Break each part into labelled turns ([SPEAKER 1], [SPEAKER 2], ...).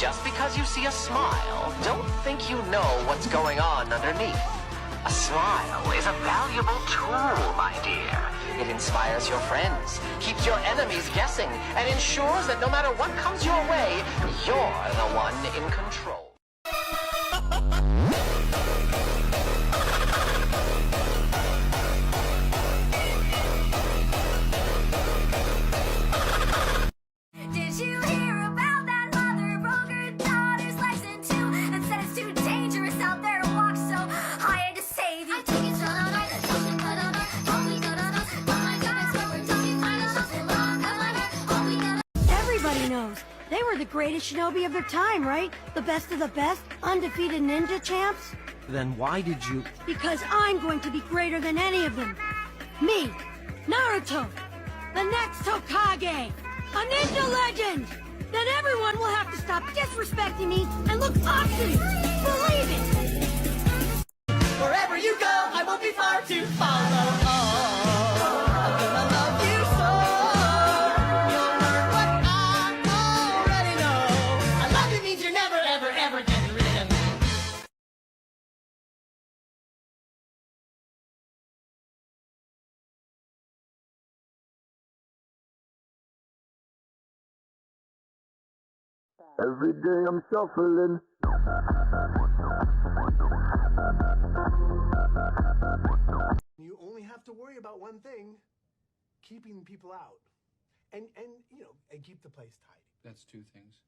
[SPEAKER 1] Just because you see a smile, don't think you know what's going on underneath. A smile is a valuable tool, my dear. It inspires your friends, keeps your enemies guessing, and ensures that no matter what comes your way, you're the one in control.
[SPEAKER 2] Did you hear about that mother broke her daughter's license too and said it's too dangerous out there to walk, so I had to save you. I took it
[SPEAKER 3] Everybody knows. They were the greatest shinobi of their time, right? The best of the best, undefeated ninja champs.
[SPEAKER 4] Then why did you...
[SPEAKER 3] Because I'm going to be greater than any of them. Me, Naruto, the next Hokage, a ninja legend. Then everyone will have to stop disrespecting me and look up to me. Believe it.
[SPEAKER 5] Wherever you go, I won't be far to follow. Oh, I'm gonna love you so. You'll learn what I already know. I love you means you're never, ever, ever getting rid of me.
[SPEAKER 6] Every day I'm shuffling.
[SPEAKER 7] You only have to worry about one thing, keeping people out. And you know, and keep the place tidy.
[SPEAKER 8] That's two things.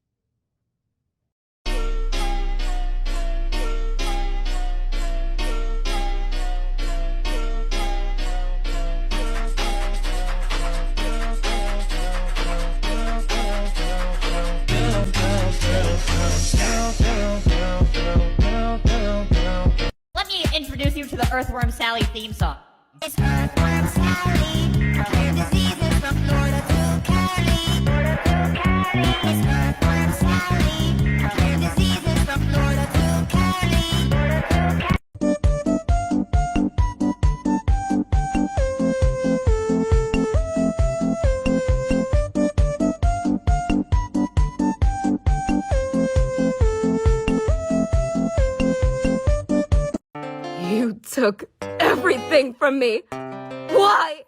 [SPEAKER 9] Let me introduce you to the Earthworm Sally theme song.
[SPEAKER 2] It's Earthworm Sally, clear diseases from Florida to Cali. It's Earthworm Sally, clear diseases from Florida to Cali.
[SPEAKER 10] You took everything from me. Why?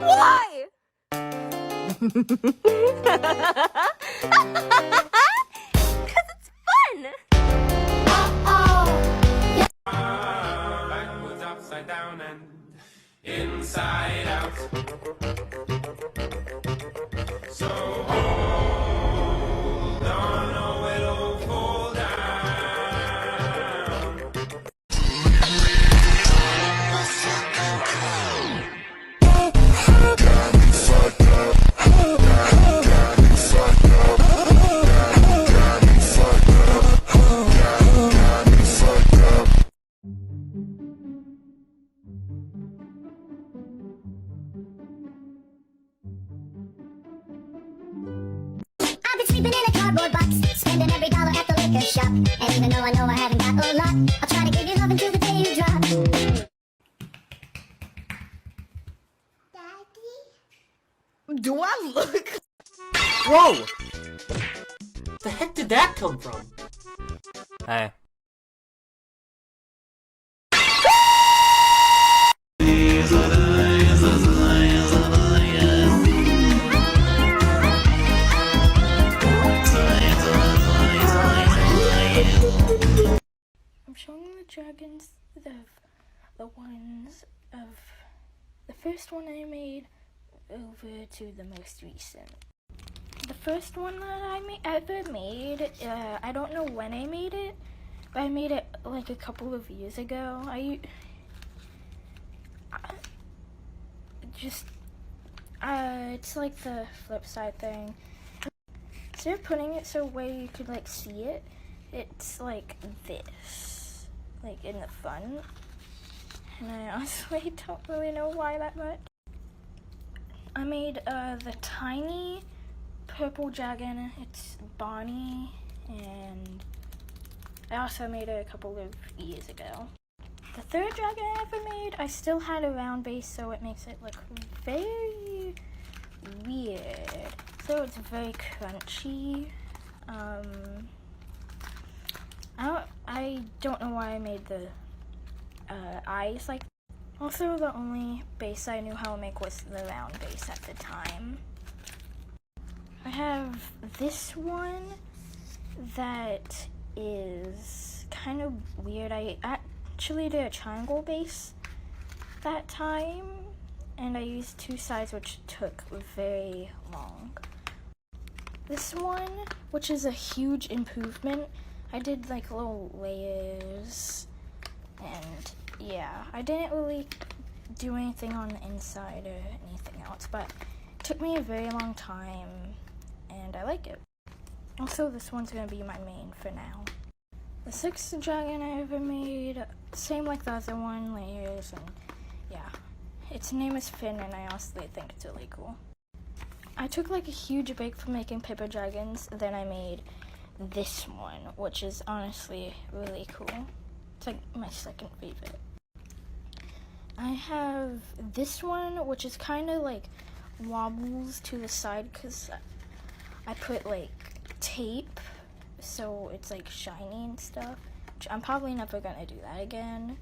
[SPEAKER 10] Why? Because it's fun.
[SPEAKER 5] Backwards, upside down, and inside out. So hold on, or it'll fall down.
[SPEAKER 2] I've been sleeping in a cardboard box, spending every dollar at the liquor shop. And even though I know I haven't got a lot, I'll try to give you love until the day you drop. Daddy?
[SPEAKER 5] Do I look? Whoa! The heck did that come from?
[SPEAKER 4] Hey.
[SPEAKER 11] I'm showing the dragons the ones of the first one I made over to the most recent. The first one that I ever made, I don't know when I made it, but I made it like a couple of years ago. It's like the flip side thing. Instead of putting it so way you could like see it, it's like this, like in the front. And I honestly don't really know why that much. I made the tiny purple dragon. It's Bonnie, and I also made it a couple of years ago. The third dragon I ever made, I still had a round base, so it makes it look very weird. So it's very crunchy. I don't know why I made the eyes like. Also, the only base I knew how to make was the round base at the time. I have this one that is kind of weird. I actually did a triangle base that time, and I used 2 sides, which took very long. This one, which is a huge improvement, I did like little layers, and yeah, I didn't really do anything on the inside or anything else, but it took me a very long time, and I like it. Also, this one's gonna be my main for now. The 6th dragon I ever made, same like the other one, layers, and yeah. Its name is Finn, and I honestly think it's really cool. I took like a huge break from making paper dragons, then I made this one, which is honestly really cool. It's like my second favorite. I have this one, which is kind of like wobbles to the side because I put like tape, so it's like shiny and stuff, which I'm probably never gonna do that again.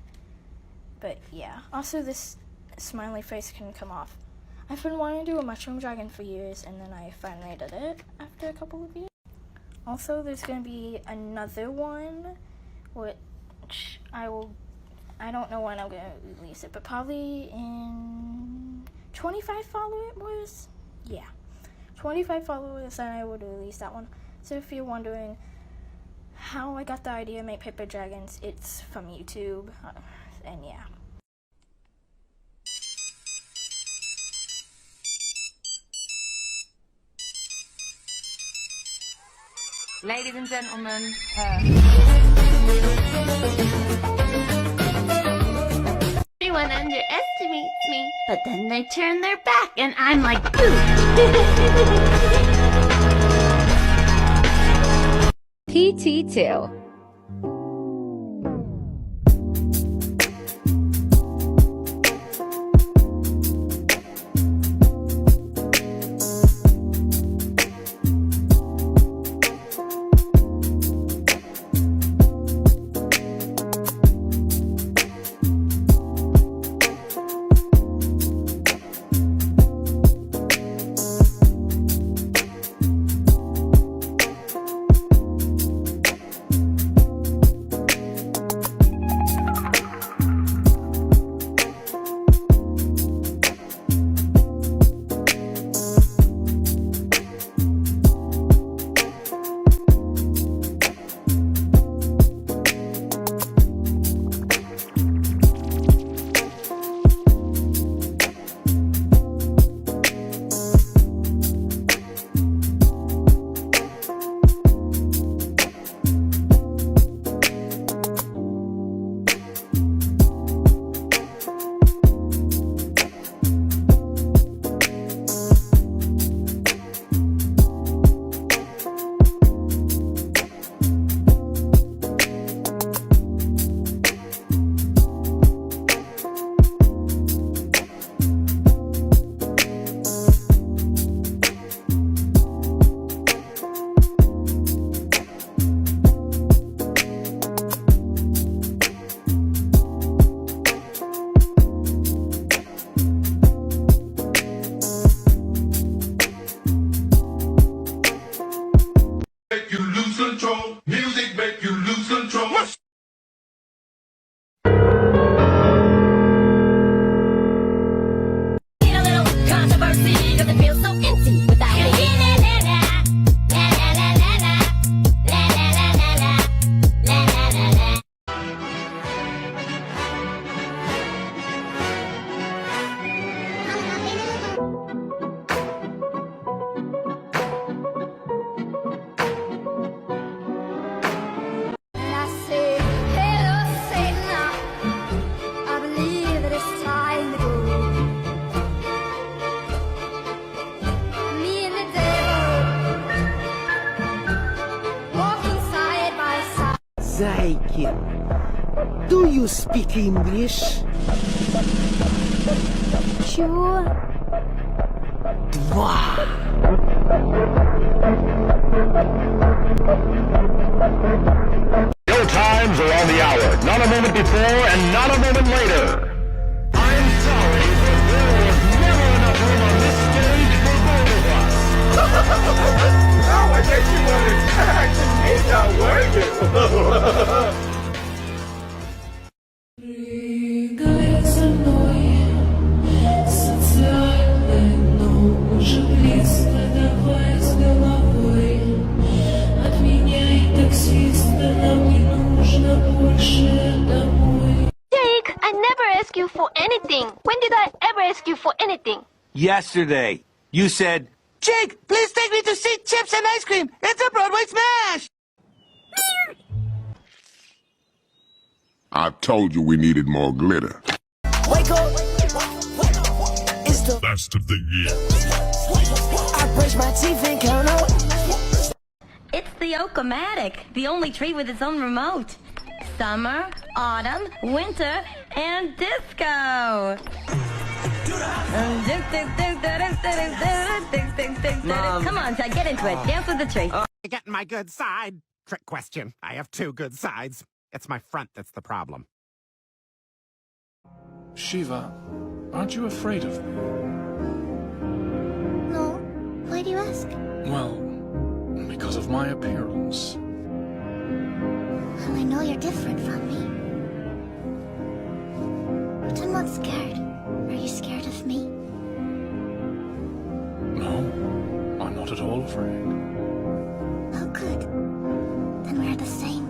[SPEAKER 11] But yeah, also this smiley face can come off. I've been wanting to do a mushroom dragon for years, and then I finally did it after a couple of years. Also, there's gonna be another one, which I don't know when I'm gonna release it, but probably in 25 followers? Yeah. 25 followers, and I would release that one. So if you're wondering how I got the idea to make paper dragons, it's from YouTube, and yeah.
[SPEAKER 8] Ladies and gentlemen,
[SPEAKER 12] Everyone underestimates me, but then they turn their back and I'm like, boo!
[SPEAKER 10] PT2.
[SPEAKER 5] Zaikin, do you speak English?
[SPEAKER 10] Sure.
[SPEAKER 5] Wow.
[SPEAKER 6] Your times are moment before and not a moment later. I'm sorry, but there was never enough room on this stage for both of us.
[SPEAKER 5] Oh, I guess you wanted action me now, were you?
[SPEAKER 12] Jake, I never ask you for anything. When did I ever ask you for anything?
[SPEAKER 13] Yesterday, you said, Jake, please take me to see Chips and Ice Cream. It's a Broadway smash.
[SPEAKER 6] I told you we needed more glitter.
[SPEAKER 5] Wake up. It's the
[SPEAKER 6] That's the thing, yeah.
[SPEAKER 5] I brush my teeth and count up.
[SPEAKER 9] It's the Okomatic, the only tree with its own remote. Summer, autumn, winter, and disco. Come on, Ty, get into it. Dance with the tree.
[SPEAKER 14] Getting my good side. Trick question. I have two good sides. It's my front that's the problem.
[SPEAKER 15] Shiva, aren't you afraid of me?
[SPEAKER 2] No. Why do you ask?
[SPEAKER 15] Well, because of my appearance.
[SPEAKER 2] Well, I know you're different from me. But I'm not scared. Are you scared of me?
[SPEAKER 15] No, I'm not at all afraid.
[SPEAKER 2] Oh, good. Then we're the same.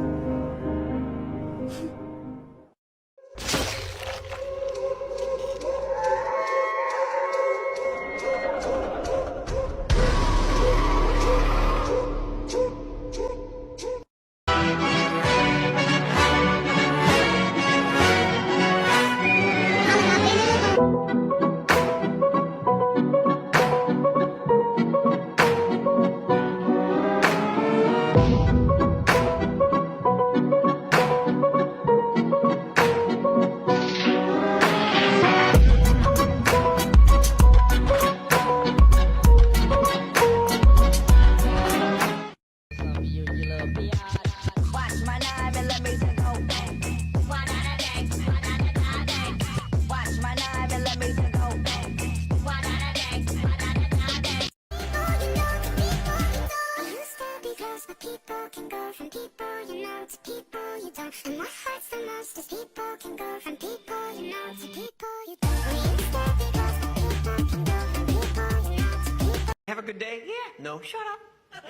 [SPEAKER 1] Have a good day? Yeah. No, shut up.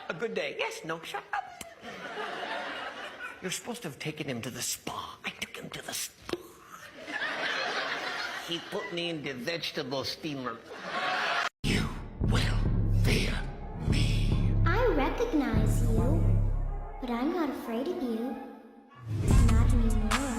[SPEAKER 1] A good day? Yes. No, shut up. You're supposed to have taken him to the spa. I took him to the spa. He put me in the vegetable steamer.
[SPEAKER 6] You will fear me.
[SPEAKER 2] I recognize you, but I'm not afraid of you. Not anymore.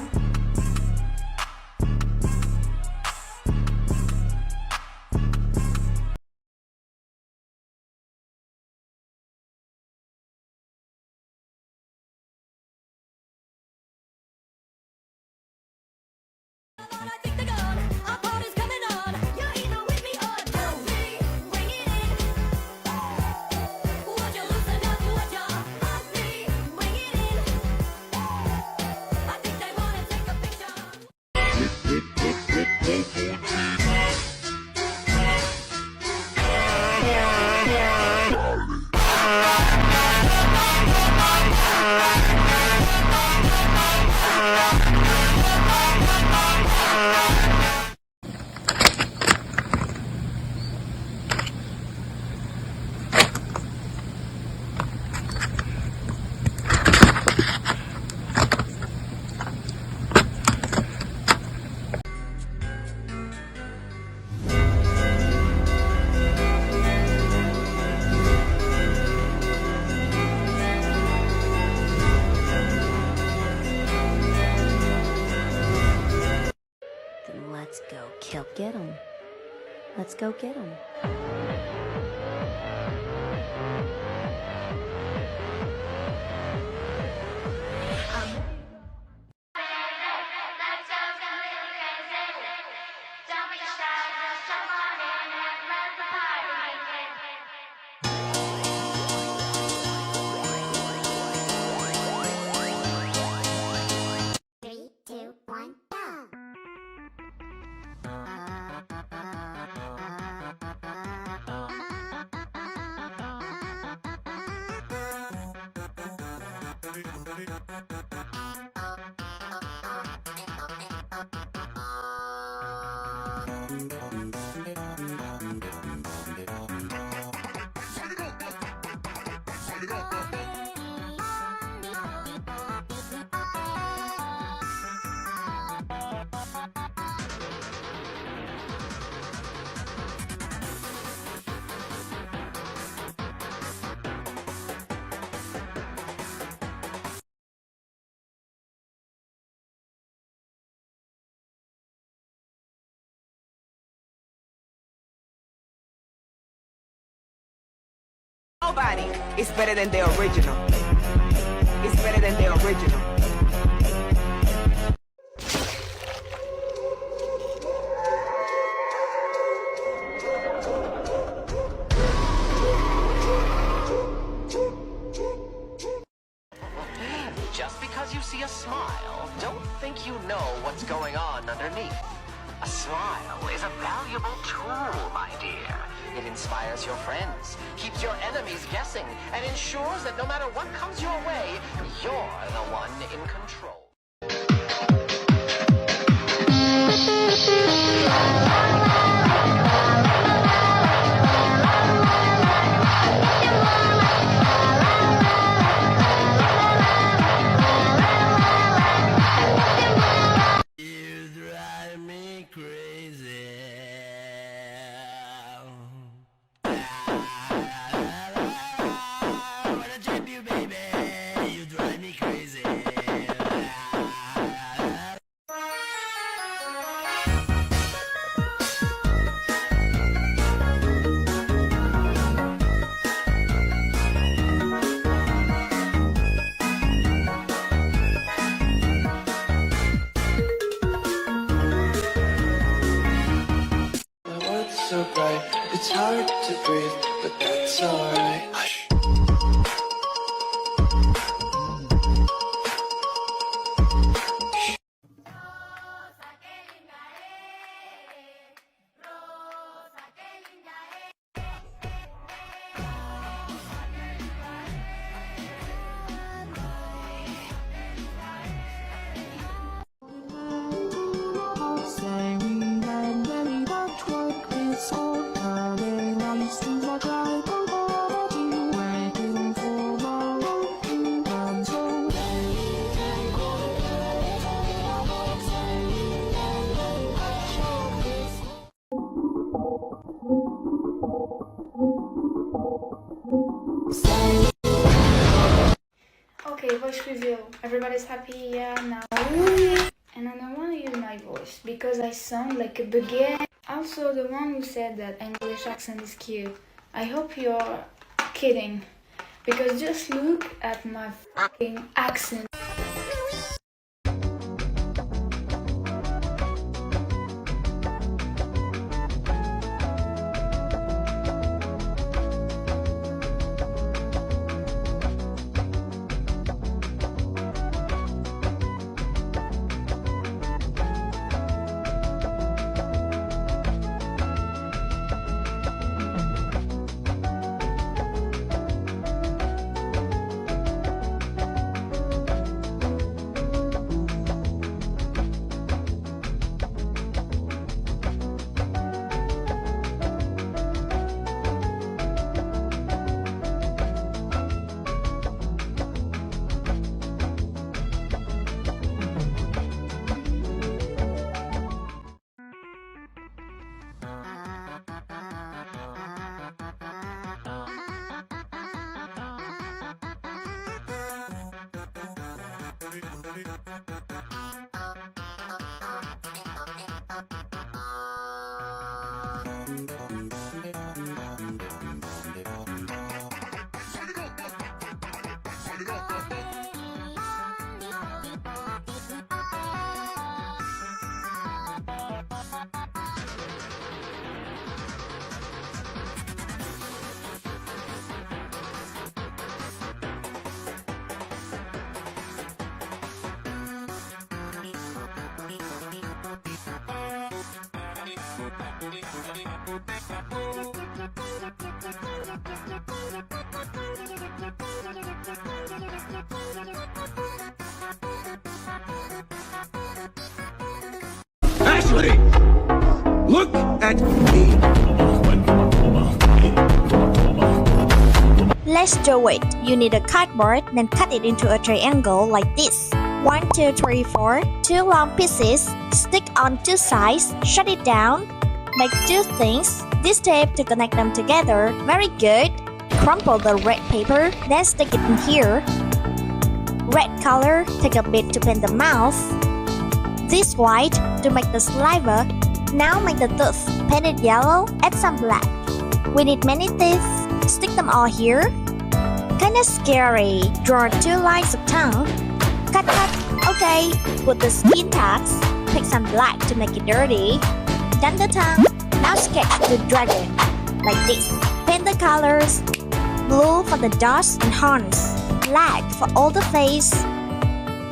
[SPEAKER 9] Let's go get him. Let's go get him.
[SPEAKER 16] Nobody is better than the original. It's better than the original.
[SPEAKER 1] Just because you see a smile, don't think you know what's going on underneath. A smile is a valuable tool, my dear. It inspires your friends, keeps your enemies guessing, and ensures that no matter what comes your way, you're the one in control.
[SPEAKER 5] You drive me crazy. I wanna trip you, baby. You drive me crazy.
[SPEAKER 17] So bright, it's hard to breathe, but that's alright. Hush.
[SPEAKER 11] Okay, voice reveal. Everybody's happy, yeah, now. And I don't want to use my voice because I sound like a baguette. Also, the one who said that English accent is cute. I hope you're kidding. Because just look at my fucking accent.
[SPEAKER 13] that?
[SPEAKER 18] Let's do it. You need a cardboard, then cut it into a triangle like this. 1, 2, 3, 4. 2 long pieces. Stick on 2 sides. Shut it down. Make 2 things. This tape to connect them together. Very good. Crumple the red paper, then stick it in here. Red color, take a bit to paint the mouth. This white to make the saliva. Now make the tooth. Paint it yellow, add some black. We need many teeth. Stick them all here. Kinda scary. Draw 2 lines of tongue. Cut. Okay. Put the skin tags. Pick some black to make it dirty. Done the tongue. Now sketch the dragon. Like this. Paint the colors. Blue for the dots and horns. Black for all the face.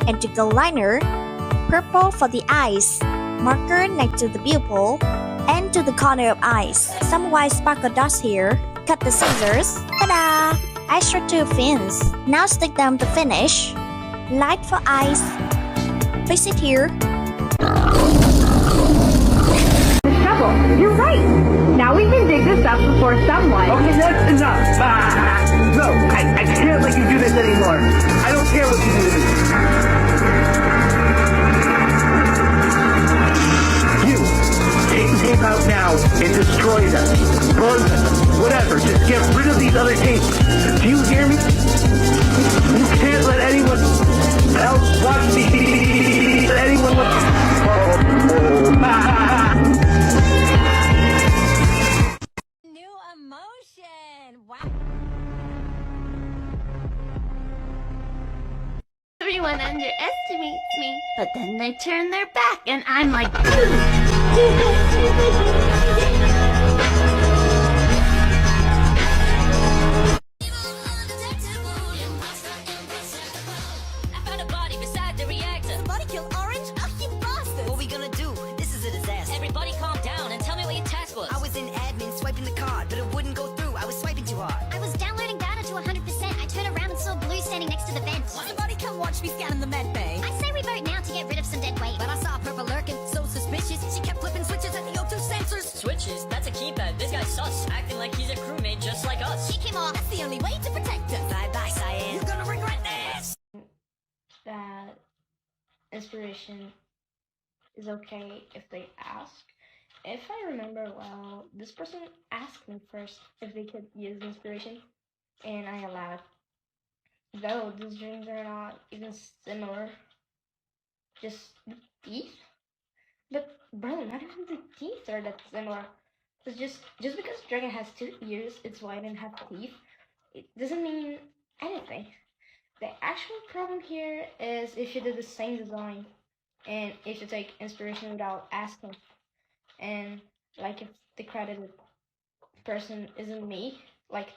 [SPEAKER 18] And to go liner. Purple for the eyes. Marker next to the pupil. And to the corner of eyes. Some white sparkle dots here. Cut the scissors. Ta-da! Extra 2 fins. Now stick them to finish. Light for eyes. Fix it here.
[SPEAKER 19] Trouble. You're right. Now we can dig this up before someone.
[SPEAKER 13] Okay, that's enough. No, I can't let you do this anymore. I don't care what you do to me. You, take the tape out now and destroy them. Burn them. Whatever. Just get rid of these other tapes. Do you hear me? You can't let anyone else watch me. Let anyone watch me.
[SPEAKER 9] New emotion. Wow.
[SPEAKER 12] Everyone underestimates me, but then they turn their back and I'm like...
[SPEAKER 20] Everybody calm down and tell me what your task was. I was in admin swiping the card, but it wouldn't go through. I was swiping too hard.
[SPEAKER 21] I was downloading data to 100%. I turned around and saw Blue standing next to the vent.
[SPEAKER 20] Somebody come watch me scanning the med bay.
[SPEAKER 21] I say we vote now to get rid of some dead weight.
[SPEAKER 20] But I saw Purple lurking, so suspicious. She kept flipping switches at the O2 sensors.
[SPEAKER 22] Switches? That's a keypad. This guy's sus, acting like he's a crewmate just like us.
[SPEAKER 20] Kick him off. That's the only way to protect us. Bye-bye, Cyan. You're gonna regret this.
[SPEAKER 11] That inspiration is okay if they ask. If I remember well, this person asked me first if they could use inspiration, and I allowed. Though these dreams are not even similar, just the teeth. But bro, not even the teeth are that similar. It's just because dragon has 2 ears, it's why I didn't have teeth. It doesn't mean anything. The actual problem here is if you did the same design, and if you take inspiration without asking. And like if the credited person isn't me, like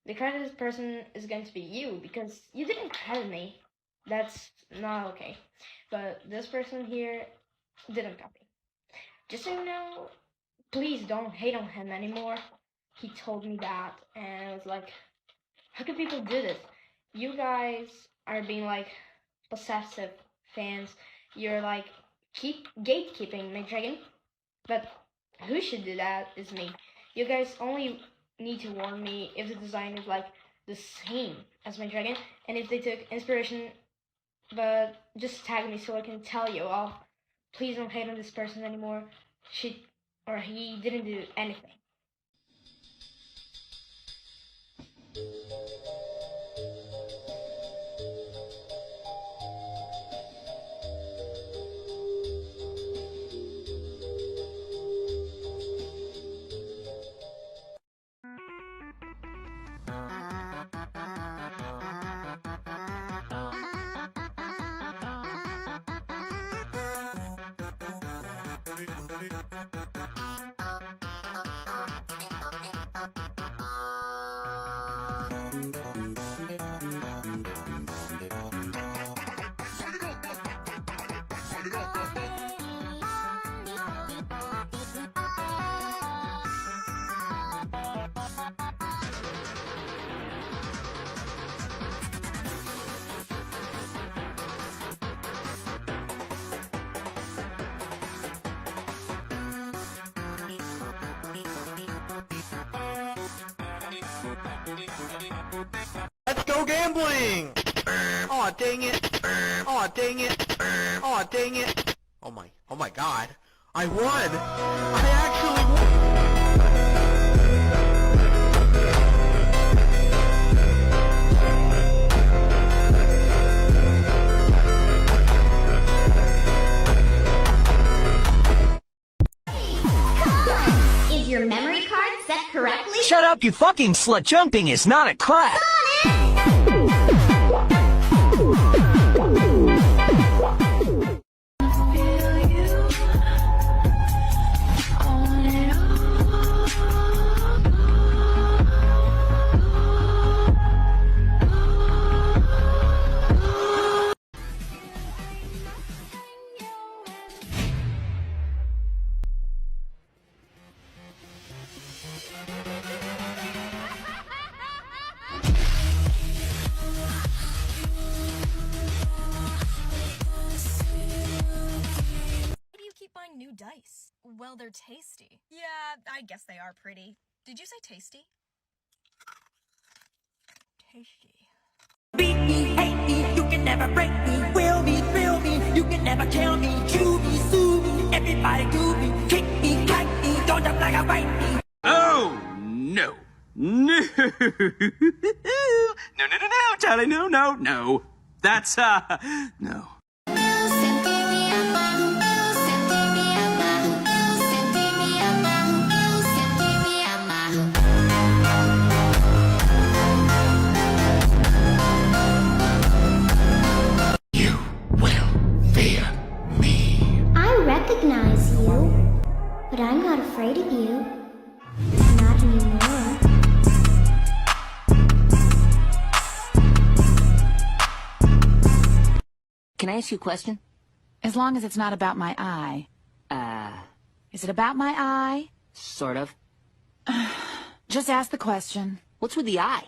[SPEAKER 11] the credited person is going to be you because you didn't credit me. That's not okay. But this person here didn't copy. Just so you know, please don't hate on him anymore. He told me that and I was like, how can people do this? You guys are being like possessive fans. You're like keep gatekeeping my dragon. But who should do that is me. You guys only need to warn me if the design is like the same as my dragon, and if they took inspiration, but just tag me so I can tell you all. Please don't hate on this person anymore. He didn't do anything.
[SPEAKER 3] swing! Aw, dang it! Aw, dang it! Aw, dang it! Oh my god. I won! I actually won!
[SPEAKER 21] Is your memory card set correctly?
[SPEAKER 7] Shut up, you fucking slut. Jumping is not a class.
[SPEAKER 23] New dice. Well, they're tasty. Yeah, I guess they are pretty. Did you say tasty? Tasty.
[SPEAKER 5] Beat me, hate me, you can never break me. Will me, thrill me, you can never kill me. Chew me, sue me, everybody do me. Kick me, kite me, don't jump like a bite me.
[SPEAKER 7] Oh, no. No. No, Charlie, no. That's, no.
[SPEAKER 21] I recognize you, but I'm not afraid of you. Not anymore.
[SPEAKER 24] Can I ask you a question?
[SPEAKER 25] As long as it's not about my eye. Is it about my eye?
[SPEAKER 24] Sort of.
[SPEAKER 25] Just ask the question.
[SPEAKER 24] What's with the eye?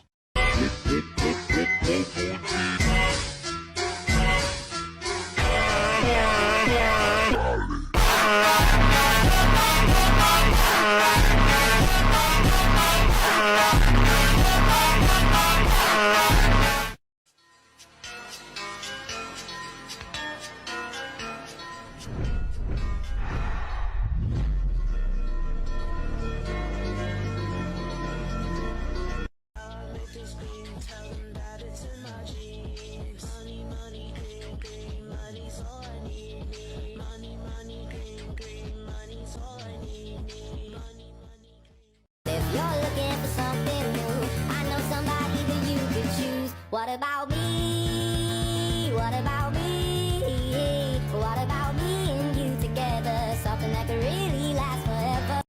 [SPEAKER 21] What about me? What about me? What about me and you together? Something that could really last forever.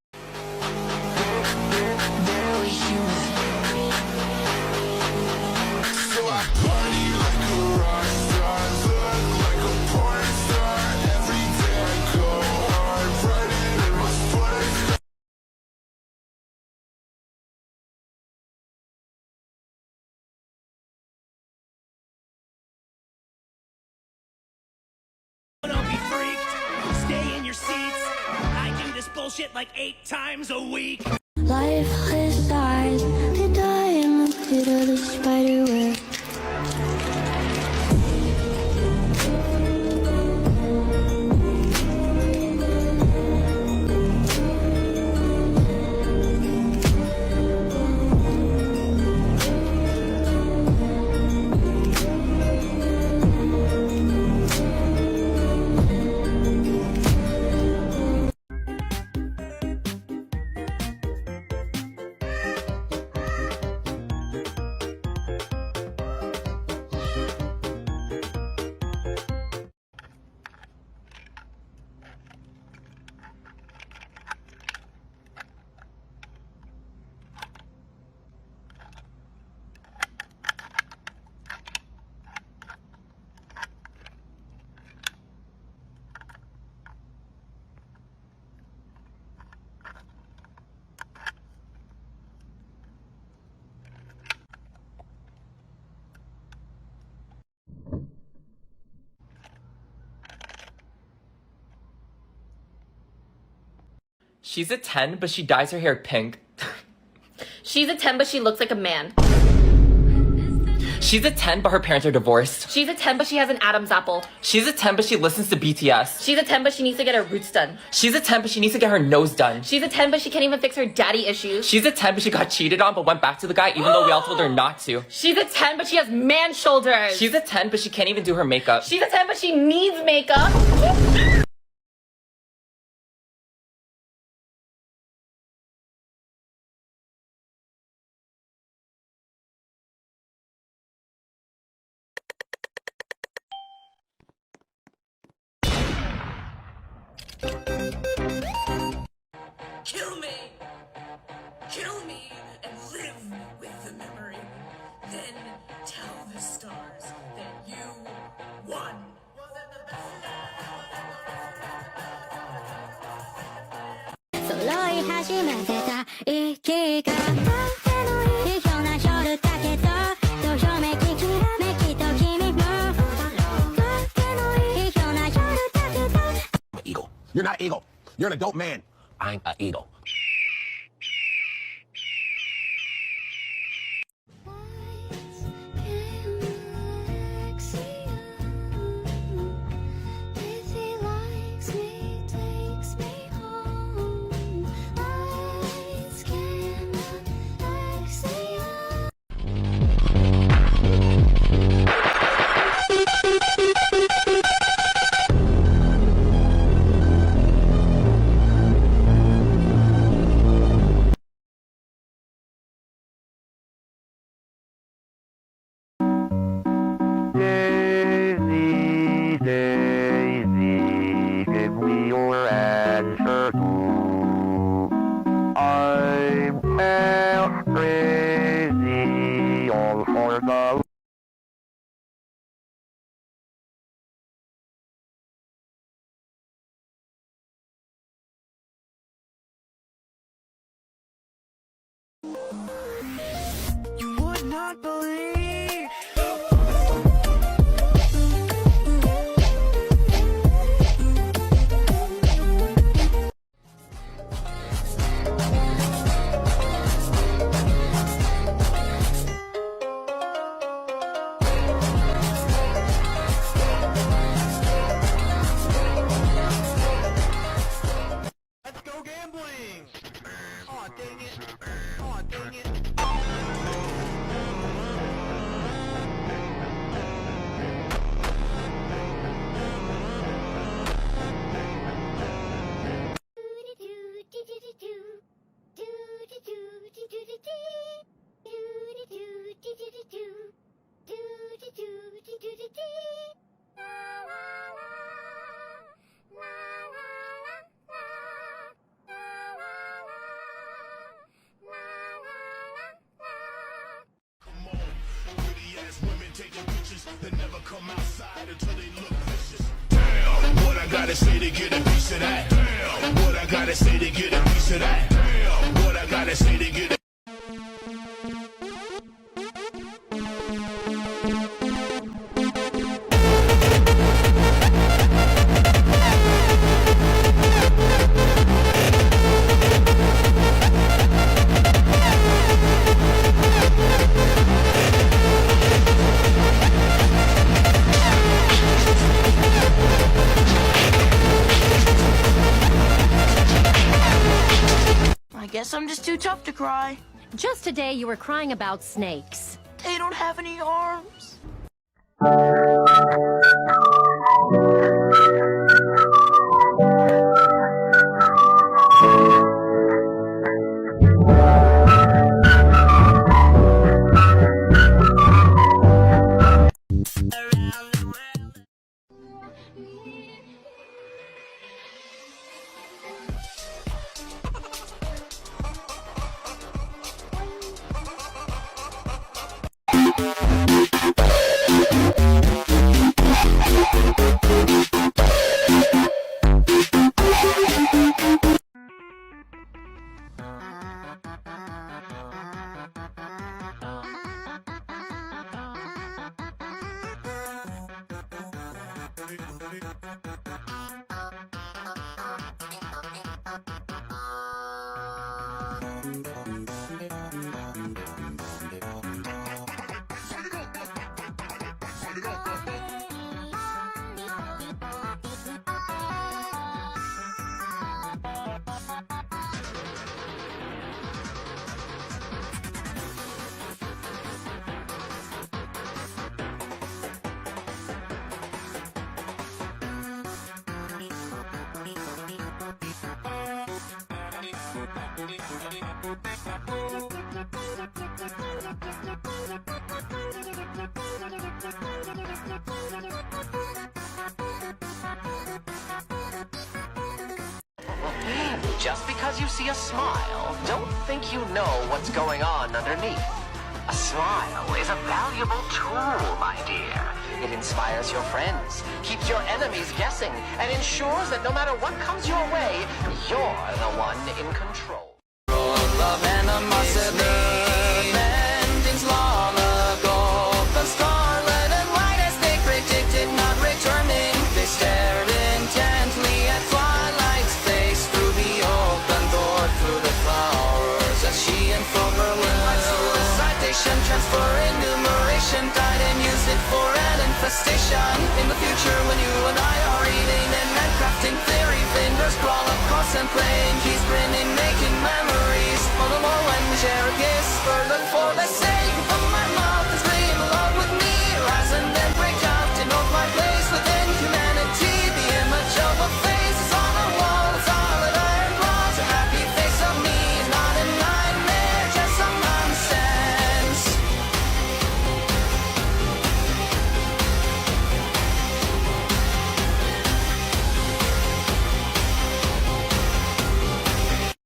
[SPEAKER 17] So I party like a rock star, look like a porn star. Every day I go hard, writing in my sports.
[SPEAKER 5] Don't be freaked. Stay in your seats. I do this bullshit like 8 times a week.
[SPEAKER 2] Lifeless eyes, they die in the pit of the spider web.
[SPEAKER 26] She's a 10, but she dyes her hair pink.
[SPEAKER 12] She's a 10, but she looks like a man.
[SPEAKER 26] She's a 10, but her parents are divorced.
[SPEAKER 12] She's a 10, but she has an Adam's apple.
[SPEAKER 26] She's a 10, but she listens to BTS.
[SPEAKER 12] She's a 10, but she needs to get her roots done.
[SPEAKER 26] She's a 10, but she needs to get her nose done.
[SPEAKER 12] She's a 10, but she can't even fix her daddy issues.
[SPEAKER 26] She's a 10, but she got cheated on, but went back to the guy, even though we all told her not to.
[SPEAKER 12] She's a 10, but she has man shoulders.
[SPEAKER 26] She's a 10, but she can't even do her makeup.
[SPEAKER 12] She's a 10, but she needs makeup.
[SPEAKER 4] Kill me! Kill me and live with the memory. Then tell the stars that you won.
[SPEAKER 2] 揃い始めてた息が微妙な夜だけどどよめききらめきと君も微妙な夜だけど
[SPEAKER 6] Eagle. You're not eagle. You're an adult man. I'm an eagle.
[SPEAKER 5] You would not believe.
[SPEAKER 3] Let's go gambling! Aw, dang it. Aw, dang it.
[SPEAKER 17] They never come outside until they look vicious. Damn, what I gotta say to get a piece of that? Damn, what I gotta say to get a piece of that? Damn, what I gotta say to get a
[SPEAKER 8] I guess I'm just too tough to cry.
[SPEAKER 10] Just today you were crying about snakes.
[SPEAKER 8] They don't have any arms.
[SPEAKER 1] Just because you see a smile, don't think you know what's going on underneath. A smile is a valuable tool, my dear. It inspires your friends, keeps your enemies guessing, and ensures that no matter what comes your way, you're the one in control.
[SPEAKER 5] Love animosity, endings long ago. The scarlet and white as they predicted, not returning. They stared intently at Twilight's face through the open door, through the flowers, as she unfurled her lips. Citation, transfer, enumeration, died and used it for an infestation. In the future, when you and I are eating and crafting theory, fingers crawl across and playing keys, grinning, making memories. All the more when we share a kiss, look for the sake of my mouth and scream along with me. Rise and then break out to know my place within humanity. The image of a face is on the wall, it's solid iron bronze. A happy face of me is not a nightmare, just some nonsense.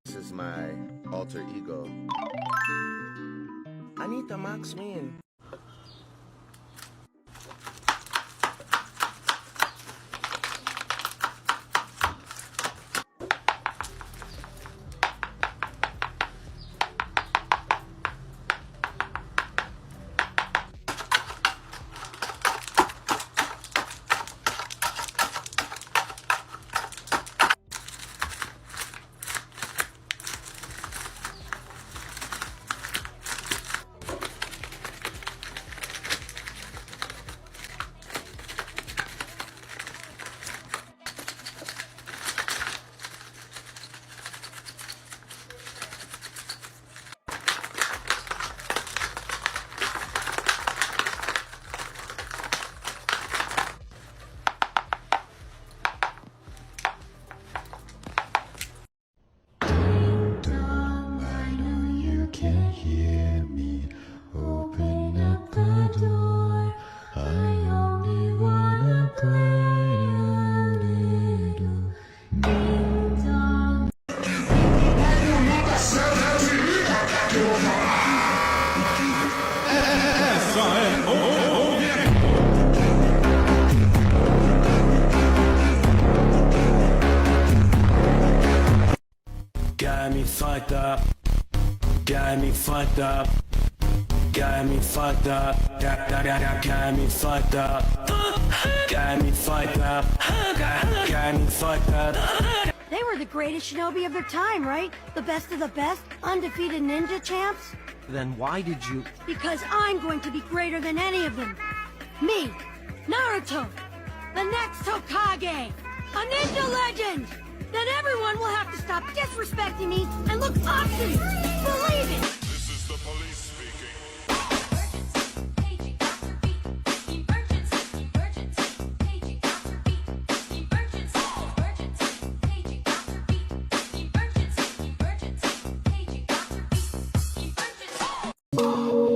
[SPEAKER 14] This is my alter ego. Anita Max Min.
[SPEAKER 5] Got me fucked up. Got me fucked up. Got me fucked up. Got me fucked up. Got me fucked up. Got me fucked up.
[SPEAKER 15] They were the greatest shinobi of their time, right? The best of the best, undefeated ninja champs?
[SPEAKER 16] Then why did you...
[SPEAKER 15] Because I'm going to be greater than any of them. Me, Naruto, the next Hokage, a ninja legend! Then everyone will have to stop disrespecting me and look up to me. Believe it!
[SPEAKER 17] This is the police speaking.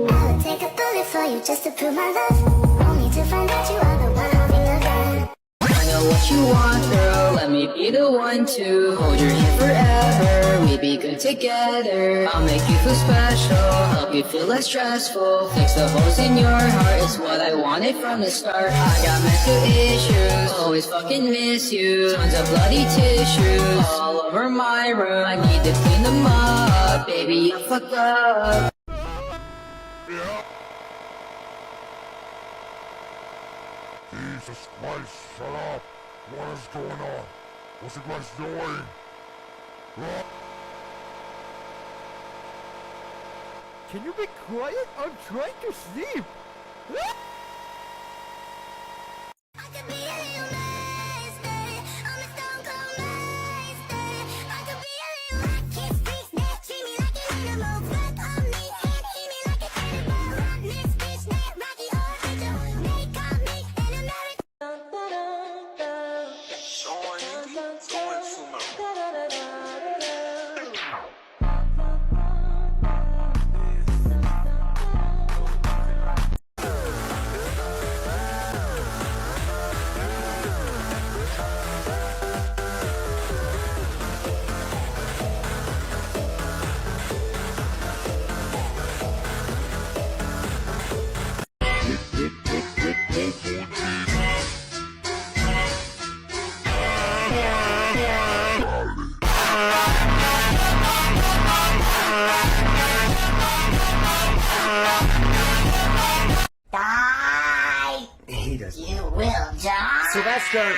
[SPEAKER 21] I would take a bullet for you just to prove my love. Only to find out you are the one holding the gun.
[SPEAKER 18] I know what you want, girl. Let me be the one to hold your hand forever. We be good together. I'll make you feel special, help you feel less stressful. Fix the holes in your heart, it's what I wanted from the start. I got mental issues, always fucking miss you. Tons of bloody tissues all over my room. I need to clean them up, baby, I fucked up.
[SPEAKER 17] Jesus Christ, shut up! What is going on? What's you guys doing?
[SPEAKER 19] Can you be quiet? I'm trying to sleep!
[SPEAKER 6] guys.
[SPEAKER 21] You will die.
[SPEAKER 6] Sylvester!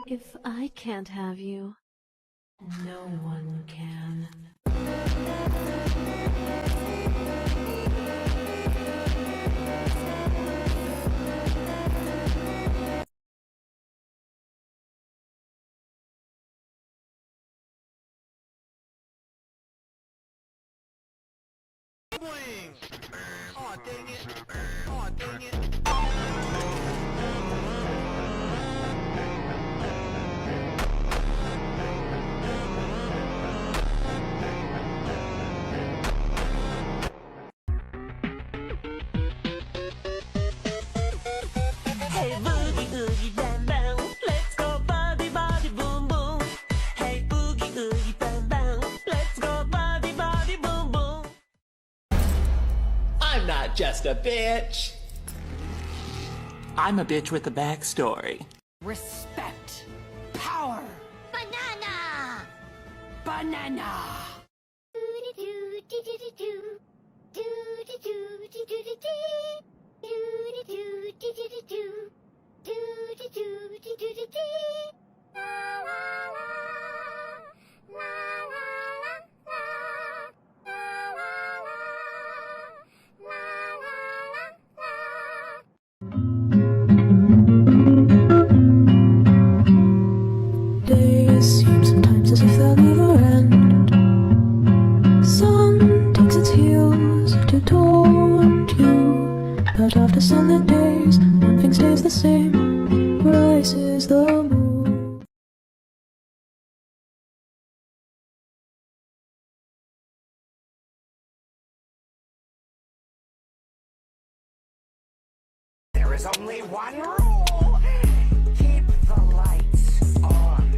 [SPEAKER 9] If I can't have you, no one can.
[SPEAKER 3] Aw, dang it. Aw, dang it.
[SPEAKER 5] Hey boogie oogie bam bam, let's go body body boom boom. Hey boogie oogie bam bam, let's go body body boom boom.
[SPEAKER 1] I'm not just a bitch.
[SPEAKER 7] I'm a bitch with a backstory.
[SPEAKER 15] Respect. Power.
[SPEAKER 21] Banana.
[SPEAKER 15] Banana.
[SPEAKER 9] Days seem sometimes as if they'll never end. Sun takes its heels to taunt you, but after sunlit days, one thing stays the same: rises the moon.
[SPEAKER 6] There is only one rule. Keep the lights on.